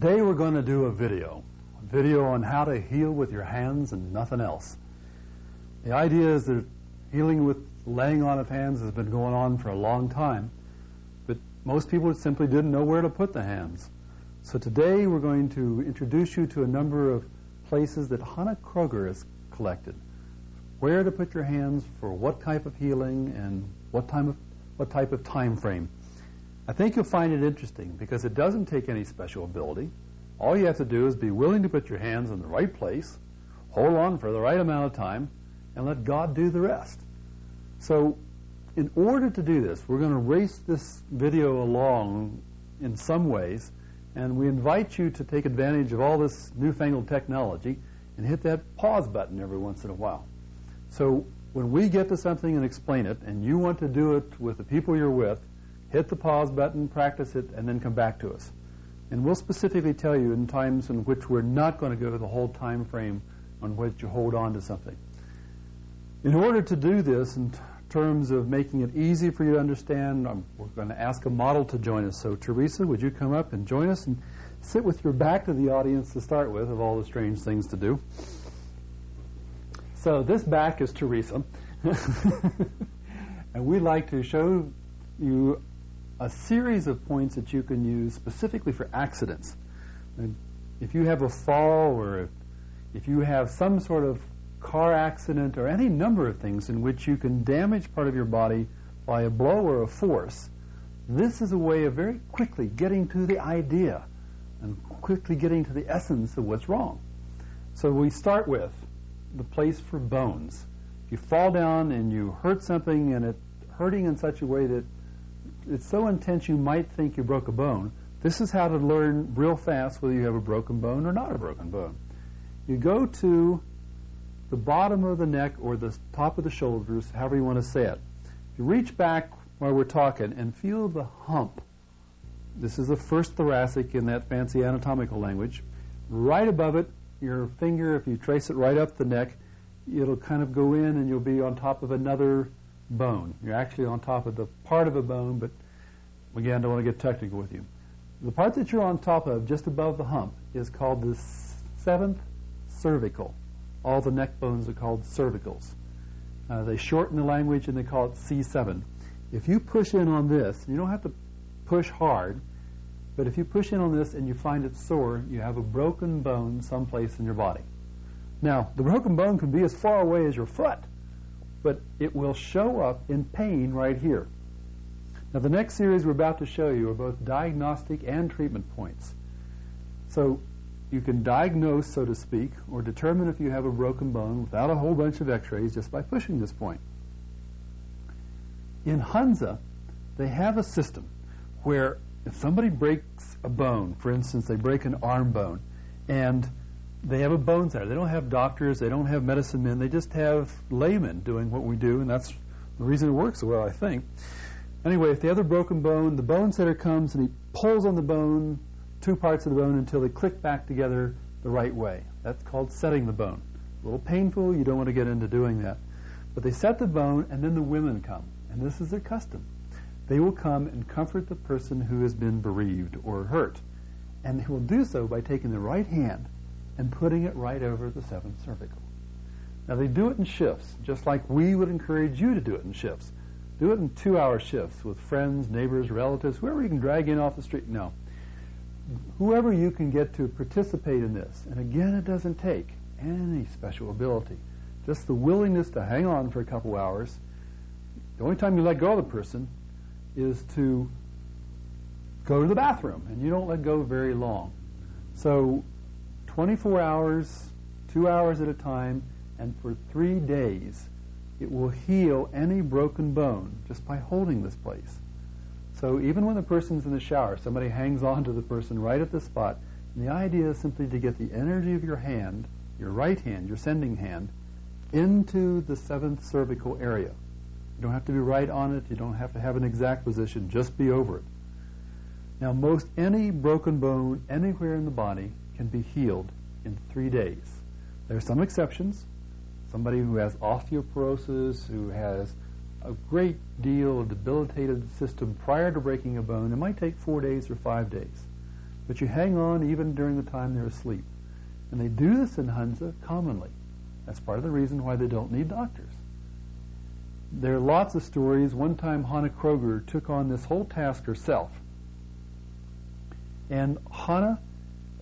Today we're going to do a video on how to heal with your hands and nothing else. The idea is that healing with laying on of hands has been going on for a long time, but most people simply didn't know where to put the hands. So today we're going to introduce you to a number of places that Hanna Kroeger has collected. Where to put your hands for what type of healing and what type of time frame. I think you'll find it interesting because it doesn't take any special ability. All you have to do is be willing to put your hands in the right place, hold on for the right amount of time, and let God do the rest. So in order to do this, we're going to race this video along in some ways, and we invite you to take advantage of all this newfangled technology and hit that pause button every once in a while. So when we get to something and explain it, and you want to do it with the people you're with, hit the pause button, practice it, and then come back to us. And we'll specifically tell you in times in which we're not going to go the whole time frame on which you hold on to something. In order to do this, in terms of making it easy for you to understand, we're going to ask a model to join us. So Teresa, would you come up and join us and sit with your back to the audience to start with, of all the strange things to do. So this back is Teresa. And we'd like to show you a series of points that you can use specifically for accidents. And if you have a fall, or if you have some sort of car accident, or any number of things in which you can damage part of your body by a blow or a force, this is a way of very quickly getting to the idea and quickly getting to the essence of what's wrong. So we start with the place for bones. If you fall down and you hurt something and it's hurting in such a way that it's so intense you might think you broke a bone, this is how to learn real fast whether you have a broken bone or not a broken bone. You go to the bottom of the neck or the top of the shoulders, however you want to say it. You reach back while we're talking and feel the hump. This is the first thoracic in that fancy anatomical language. Right above it, your finger, if you trace it right up the neck, it'll kind of go in and you'll be on top of another bone. You're actually on top of the part of a bone, but again, I don't want to get technical with you. The part that you're on top of, just above the hump, is called the seventh cervical. All the neck bones are called cervicals. They shorten the language and they call it C7. If you push in on this, you don't have to push hard, but if you push in on this and you find it sore, you have a broken bone someplace in your body. Now, the broken bone can be as far away as your foot, but it will show up in pain right here. Now, the next series we're about to show you are both diagnostic and treatment points. So you can diagnose, so to speak, or determine if you have a broken bone without a whole bunch of x-rays just by pushing this point. In Hunza, they have a system where if somebody breaks a bone, for instance, they break an arm bone, and they have a bone center. They don't have doctors, they don't have medicine men, they just have laymen doing what we do, and that's the reason it works so well, I think. Anyway, if they have a broken bone, the bone setter comes and he pulls on the bone, two parts of the bone, until they click back together the right way. That's called setting the bone. A little painful, you don't want to get into doing that. But they set the bone, and then the women come, and this is their custom. They will come and comfort the person who has been bereaved or hurt, and they will do so by taking the right hand and putting it right over the seventh cervical. Now, they do it in shifts, just like we would encourage you to do it in shifts. Do it in 2-hour shifts with friends, neighbors, relatives, whoever you can drag in off the street. No. Whoever you can get to participate in this. And again, it doesn't take any special ability. Just the willingness to hang on for a couple hours. The only time you let go of the person is to go to the bathroom, and you don't let go very long. So 24 hours, 2 hours at a time, and for 3 days, it will heal any broken bone just by holding this place. So even when the person's in the shower, somebody hangs on to the person right at the spot, and the idea is simply to get the energy of your hand, your right hand, your sending hand, into the seventh cervical area. You don't have to be right on it, you don't have to have an exact position, just be over it. Now, most any broken bone anywhere in the body can be healed in 3 days. There are some exceptions. Somebody who has osteoporosis, who has a great deal of debilitated system prior to breaking a bone, it might take 4 days or 5 days. but you hang on even during the time they're asleep. And they do this in Hansa commonly. That's part of the reason why they don't need doctors. There are lots of stories. One time Hanna Kroeger took on this whole task herself. And Hanna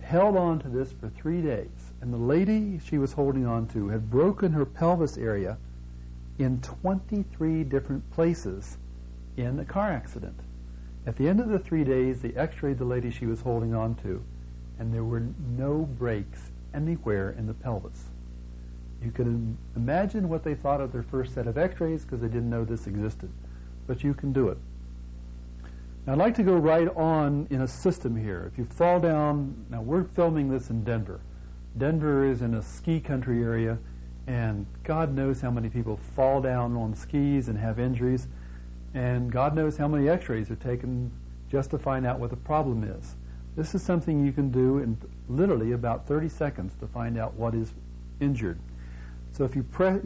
held on to this for 3 days. And the lady she was holding on to had broken her pelvis area in 23 different places in a car accident. At the end of the 3 days, they x-rayed the lady she was holding on to, and there were no breaks anywhere in the pelvis. You can imagine what they thought of their first set of x-rays because they didn't know this existed. But you can do it. Now, I'd like to go right on in a system here. If you fall down, now we're filming this in Denver. Denver is in a ski country area, and God knows how many people fall down on skis and have injuries, and God knows how many x-rays are taken just to find out what the problem is. This is something you can do in literally about 30 seconds to find out what is injured. So if you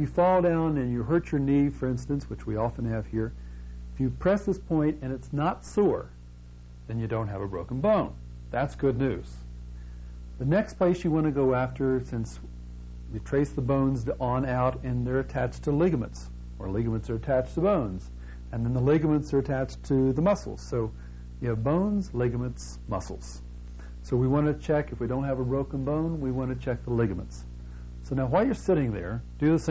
fall down and you hurt your knee, for instance, which we often have here, if you press this point and it's not sore, then you don't have a broken bone. That's good news. The next place you want to go after, since you trace the bones on out and they're attached to ligaments, or ligaments are attached to bones, and then the ligaments are attached to the muscles. So you have bones, ligaments, muscles. So we want to check, if we don't have a broken bone, we want to check the ligaments. So now while you're sitting there, do the same